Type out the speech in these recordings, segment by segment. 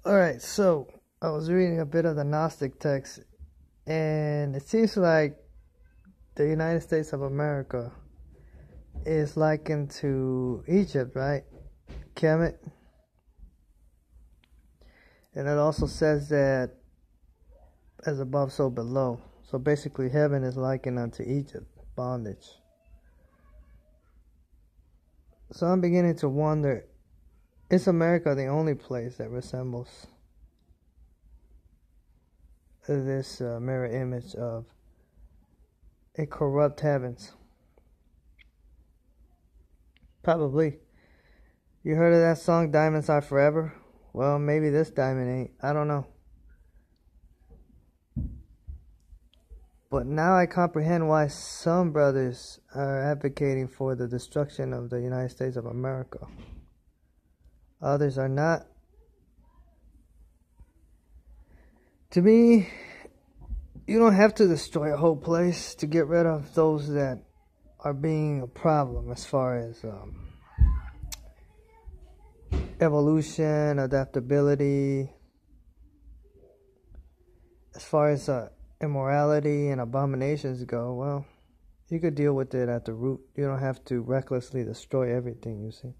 Alright, so I was reading a bit of the Gnostic text, and it seems like the United States of America is likened to Egypt, right? Kemet. And it also says that as above, so below. So basically, heaven is likened unto Egypt, bondage. So I'm beginning to wonder, is America the only place that resembles this mirror image of a corrupt heavens? Probably. You heard of that song, Diamonds Are Forever? Well, maybe this diamond ain't. I don't know. But now I comprehend why some brothers are advocating for the destruction of the United States of America. Others are not. To me, you don't have to destroy a whole place to get rid of those that are being a problem as far as evolution, adaptability, as far as immorality and abominations go. Well, you could deal with it at the root. You don't have to recklessly destroy everything, you see.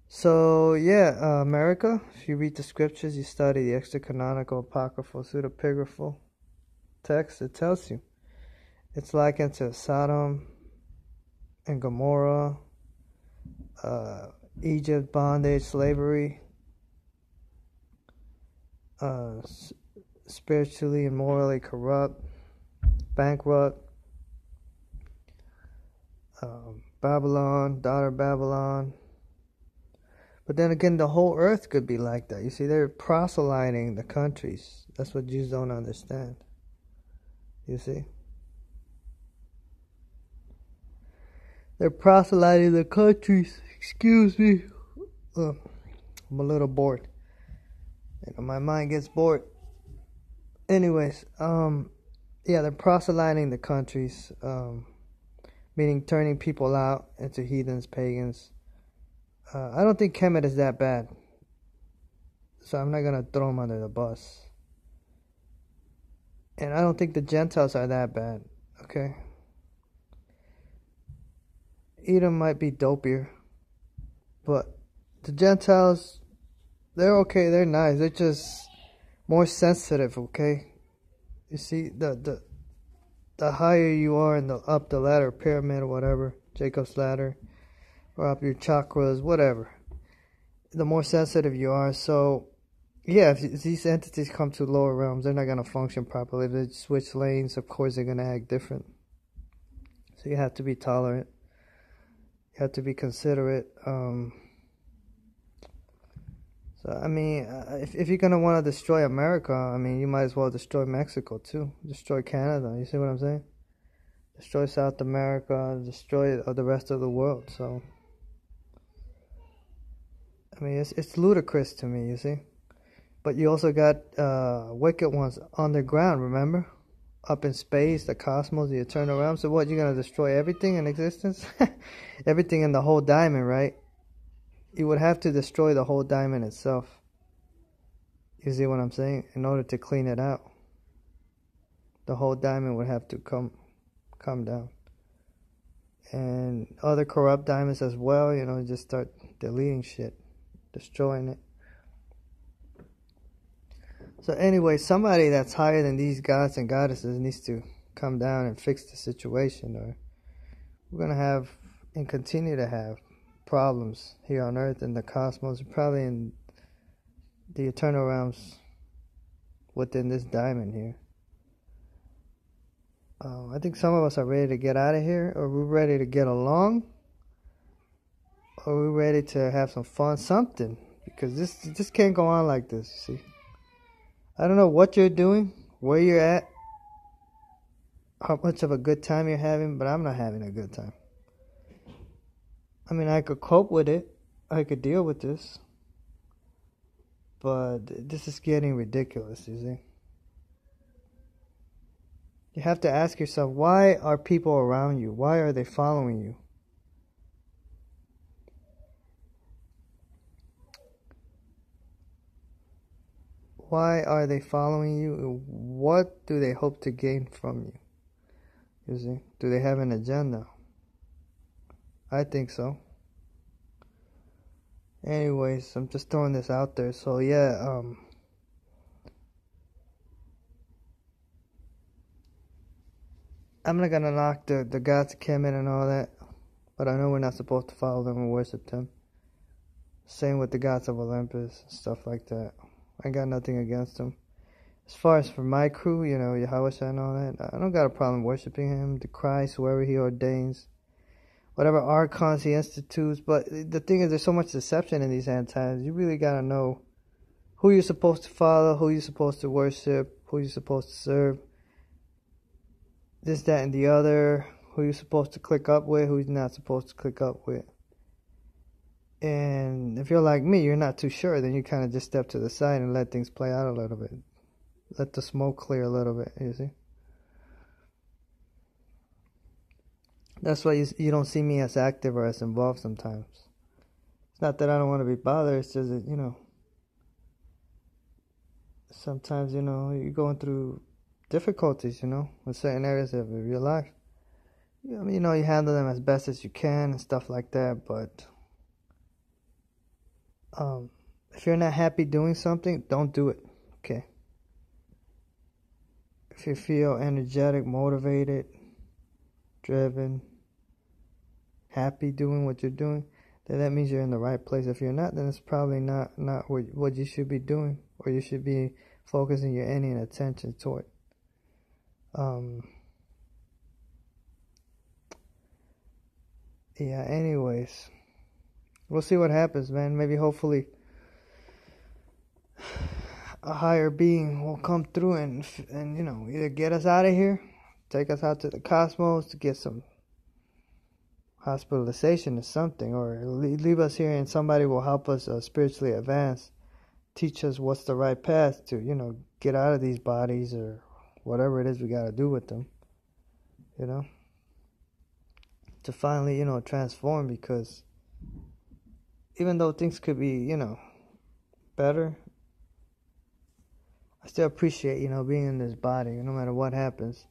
So, yeah, America, if you read the scriptures, you study the extra-canonical, apocryphal, pseudepigraphal text, it tells you. It's likened to Sodom and Gomorrah, Egypt, bondage, slavery, spiritually and morally corrupt, bankrupt, Babylon, daughter Babylon. But then again, the whole earth could be like that. You see, they're proselyting the countries. That's what Jews don't understand. You see? They're proselyting the countries. Excuse me. I'm a little bored. You know, my mind gets bored. Anyways, yeah, they're proselyting the countries, meaning turning people out into heathens, pagans. I don't think Kemet is that bad, so I'm not going to throw him under the bus. And I don't think the Gentiles are that bad, okay? Edom might be dopier, but the Gentiles, they're okay, they're nice, they're just more sensitive, okay? You see, the higher you are in up the ladder, pyramid or whatever, Jacob's ladder, or up your chakras, whatever, the more sensitive you are. So, yeah, if these entities come to lower realms, they're not going to function properly. If they switch lanes, of course, they're going to act different. So you have to be tolerant. You have to be considerate. So, I mean, if you're going to want to destroy America, I mean, you might as well destroy Mexico, too. Destroy Canada. You see what I'm saying? Destroy South America. Destroy the rest of the world. So, I mean, it's ludicrous to me, you see. But you also got wicked ones underground, remember? Up in space, the cosmos, the eternal realm. So what, you're going to destroy everything in existence? Everything in the whole diamond, right? You would have to destroy the whole diamond itself. You see what I'm saying? In order to clean it out. The whole diamond would have to come down. And other corrupt diamonds as well, you know, just start deleting shit. Destroying it. So anyway, somebody that's higher than these gods and goddesses needs to come down and fix the situation, or we're going to have and continue to have problems here on earth, in the cosmos, probably in the eternal realms within this diamond here. I think some of us are ready to get out of here, or we're ready to get along, or we're ready to have some fun, something, because this can't go on like this, you see. I don't know what you're doing, where you're at, how much of a good time you're having, but I'm not having a good time. I mean, I could cope with it, I could deal with this, but this is getting ridiculous, you see. You have to ask yourself, why are people around you? Why are they following you? Why are they following you? What do they hope to gain from you? You see? Do they have an agenda? I think so. Anyways, I'm just throwing this out there. So yeah, I'm not gonna knock the gods of Kemet and all that, but I know we're not supposed to follow them and worship them. Same with the gods of Olympus, stuff like that. I got nothing against them. As far as for my crew, you know, Yahweh and all that, I don't got a problem worshiping him, the Christ, whoever he ordains, whatever archons he institutes. But the thing is, there's so much deception in these end times. You really gotta know who you're supposed to follow, who you're supposed to worship, who you're supposed to serve, this, that, and the other, who you're supposed to click up with, who you're not supposed to click up with. And if you're like me, you're not too sure, then you kind of just step to the side and let things play out a little bit. Let the smoke clear a little bit, you see. That's why you don't see me as active or as involved sometimes. It's not that I don't want to be bothered, it's just that, you know, sometimes, you know, you're going through difficulties, you know, in certain areas of your life. You know, you handle them as best as you can and stuff like that, but if you're not happy doing something, don't do it, okay? If you feel energetic, motivated, driven, happy doing what you're doing, then that means you're in the right place. If you're not, then it's probably not what you should be doing, or you should be focusing your energy and attention toward. Yeah, anyways, we'll see what happens, man. Maybe, hopefully, a higher being will come through and you know, either get us out of here, take us out to the cosmos to get some hospitalization or something, or leave us here and somebody will help us spiritually advance, teach us what's the right path to, you know, get out of these bodies or whatever it is we got to do with them, you know, to finally, you know, transform. Because even though things could be, you know, better, I still appreciate, you know, being in this body, no matter what happens.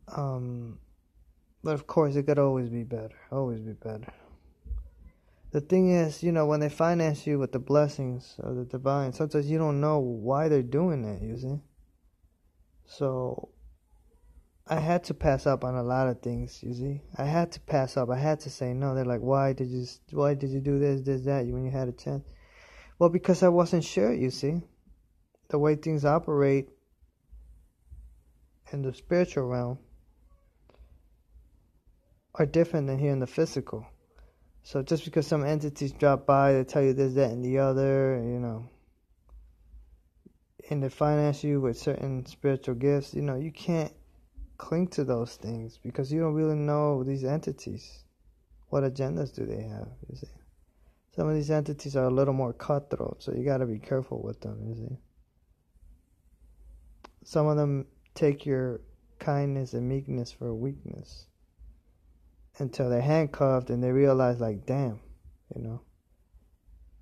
But of course, it could always be better. Always be better. The thing is, you know, when they finance you with the blessings of the divine, sometimes you don't know why they're doing that, you see. So, I had to pass up on a lot of things, you see. I had to pass up. I had to say no. They're like, why did you do this, that, when you had a chance? Well, because I wasn't sure, you see. The way things operate in the spiritual realm are different than here in the physical. So just because some entities drop by, they tell you this, that, and the other, you know, and they finance you with certain spiritual gifts, you know, you can't cling to those things because you don't really know these entities. What agendas do they have, you see? Some of these entities are a little more cutthroat, so you got to be careful with them, you see? Some of them take your kindness and meekness for weakness until they're handcuffed and they realize, like, damn, you know,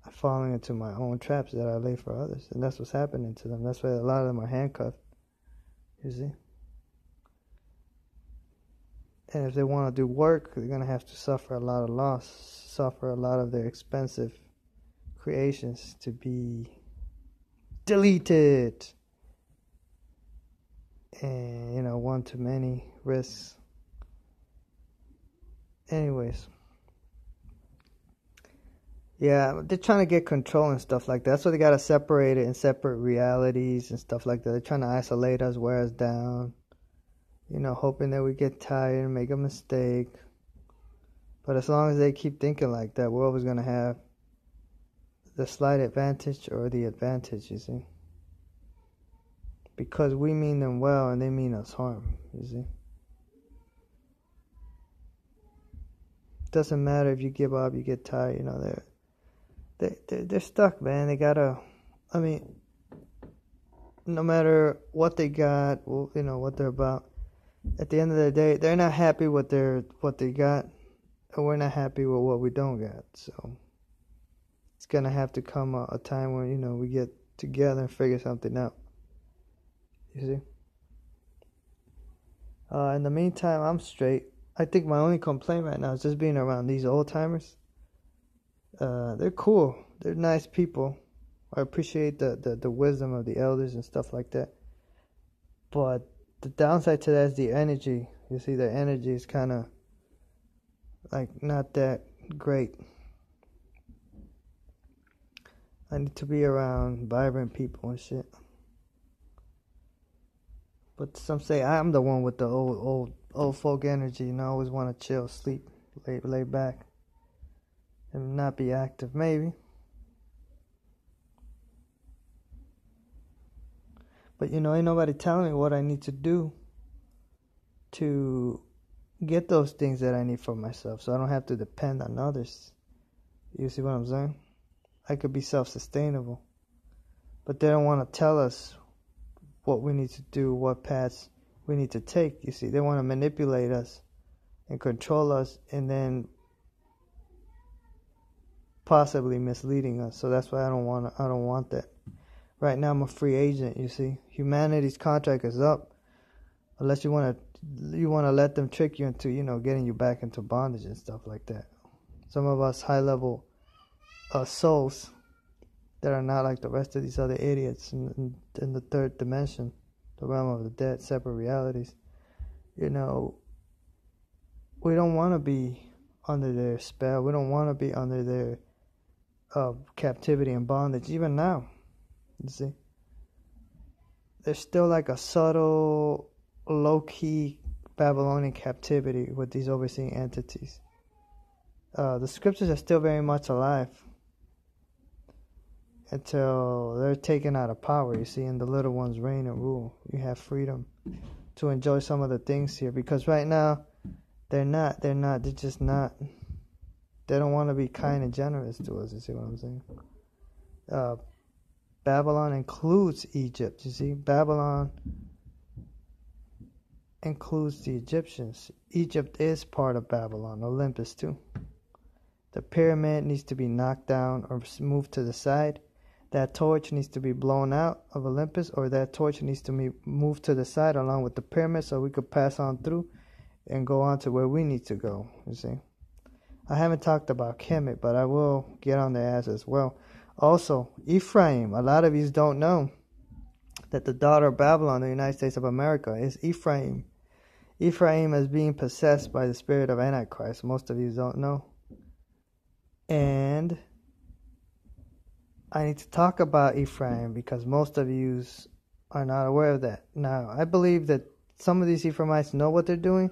I'm falling into my own traps that I lay for others. And that's what's happening to them. That's why a lot of them are handcuffed, you see. And if they want to do work, they're going to have to suffer a lot of loss, suffer a lot of their expensive creations to be deleted. And, you know, one too many risks. Anyways. Yeah, they're trying to get control and stuff like that. That's why they got to separate it in separate realities and stuff like that. They're trying to isolate us, wear us down. You know, hoping that we get tired and make a mistake. But as long as they keep thinking like that, we're always going to have the slight advantage or the advantage, you see. Because we mean them well and they mean us harm, you see. Doesn't matter if you give up, you get tired, you know, they're stuck, man. They gotta, I mean, no matter what they got, you know, what they're about, at the end of the day, they're not happy with what they got, and we're not happy with what we don't got. So it's gonna have to come a time when, you know, we get together and figure something out. You see? In the meantime, I'm straight. I think my only complaint right now is just being around these old timers. They're cool. They're nice people. I appreciate the wisdom of the elders and stuff like that. But the downside to that is the energy. You see, their energy is kind of like not that great. I need to be around vibrant people and shit. But some say I'm the one with the old folk energy. I always want to chill, sleep, lay back, and not be active. Maybe. But ain't nobody telling me what I need to do to get those things that I need for myself, so I don't have to depend on others. You see what I'm saying? I could be self-sustainable. But they don't want to tell us what we need to do, what paths we need to take. You see, they want to manipulate us and control us, and then possibly misleading us. So that's why I don't want that. Right now I'm a free agent, you see. Humanity's contract is up. Unless you want to let them trick you into, getting you back into bondage and stuff like that. Some of us high-level souls that are not like the rest of these other idiots in the third dimension, the realm of the dead, separate realities. We don't want to be under their spell. We don't want to be under their captivity and bondage, even now. You see, there's still like a subtle, low-key Babylonian captivity with these overseeing entities. The scriptures are still very much alive until they're taken out of power, you see, and the little ones reign and rule. You have freedom to enjoy some of the things here, because right now they're just not. They don't want to be kind and generous to us, you see what I'm saying? Babylon includes Egypt, you see. Babylon includes the Egyptians. Egypt is part of Babylon, Olympus too. The pyramid needs to be knocked down or moved to the side. That torch needs to be blown out of Olympus, or that torch needs to be moved to the side along with the pyramid, so we could pass on through and go on to where we need to go, you see. I haven't talked about Kemet, but I will get on their ass as well. Also, Ephraim. A lot of you don't know that the daughter of Babylon, the United States of America, is Ephraim. Ephraim is being possessed by the spirit of Antichrist. Most of you don't know. And I need to talk about Ephraim because most of you are not aware of that. Now, I believe that some of these Ephraimites know what they're doing,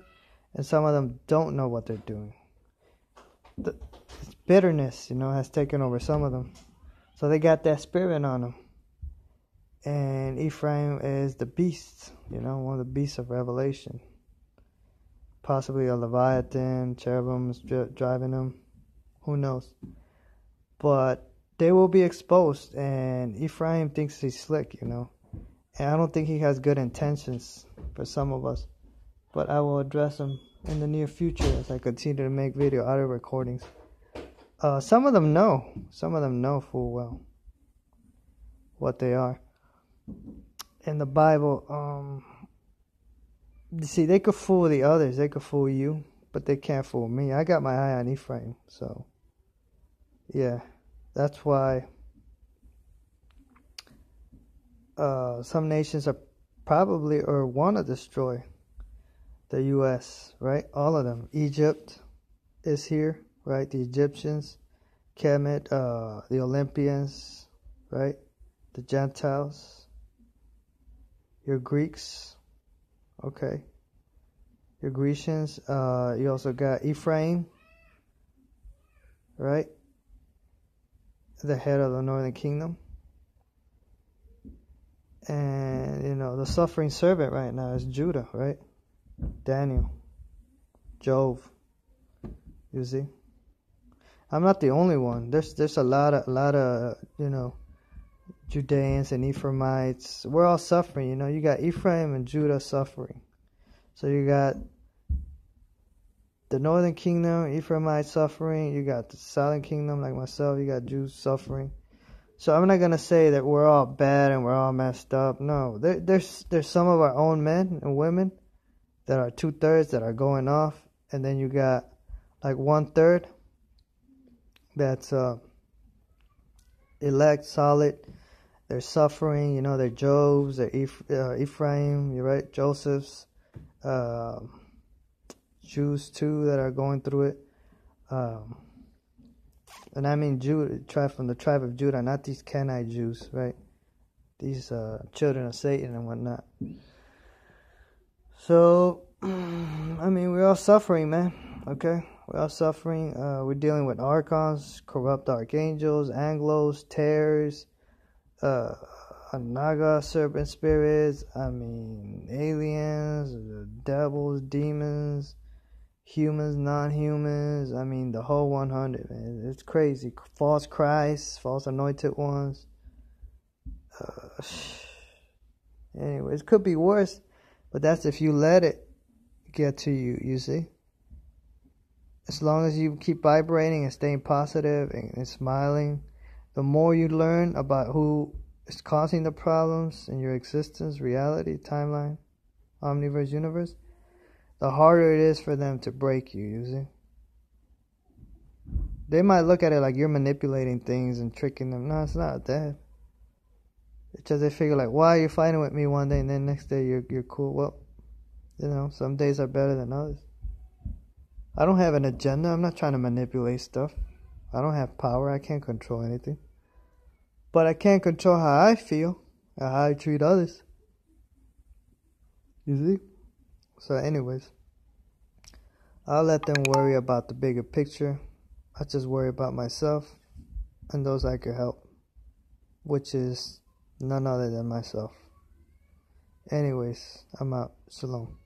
and some of them don't know what they're doing. Bitterness, has taken over some of them. So they got that spirit on them. And Ephraim is the beast, one of the beasts of Revelation. Possibly a Leviathan, cherubims driving them. Who knows? But they will be exposed, and Ephraim thinks he's slick, And I don't think he has good intentions for some of us. But I will address him in the near future as I continue to make audio recordings. Some of them know. Some of them know full well what they are. In the Bible, you see, they could fool the others. They could fool you, but they can't fool me. I got my eye on Ephraim, so yeah, that's why some nations are probably or want to destroy the U.S., right? All of them. Egypt is here, right? The Egyptians, Kemet, the Olympians, right? The Gentiles, your Greeks, okay? Your Grecians. You also got Ephraim, right? The head of the northern kingdom. And, the suffering servant right now is Judah, right? Daniel, Job, you see. I'm not the only one. There's a lot of Judeans and Ephraimites. We're all suffering, You got Ephraim and Judah suffering. So you got the northern kingdom, Ephraimites suffering. You got the southern kingdom, like myself. You got Jews suffering. So I'm not gonna say that we're all bad and we're all messed up. No, there's some of our own men and women that are 2/3 that are going off, and then you got like 1/3 that's elect, solid. They're suffering, you know. They're Jobs, they're Ephraim, you're right, Joseph's, Jews too that are going through it. And I mean Judah, from the tribe of Judah, not these Canaanite Jews, right? These children of Satan and whatnot. So, I mean, we're all suffering, man. Okay? We're all suffering. We're dealing with archons, corrupt archangels, anglos, terrors, naga, serpent spirits, I mean, aliens, devils, demons, humans, non-humans, I mean, the whole 100, man. It's crazy. False Christs, false anointed ones. Anyways, it could be worse, but that's if you let it get to you, you see. As long as you keep vibrating and staying positive and smiling, the more you learn about who is causing the problems in your existence, reality, timeline, omniverse, universe, the harder it is for them to break you, you see. They might look at it like you're manipulating things and tricking them. No, it's not that. It's just they figure like, why are you fighting with me one day and then next day you're cool? Well, you know, some days are better than others. I don't have an agenda. I'm not trying to manipulate stuff. I don't have power. I can't control anything. But I can control how I feel and how I treat others. You see? So anyways, I'll let them worry about the bigger picture. I just worry about myself and those I could help, which is none other than myself. Anyways, I'm out. Shalom.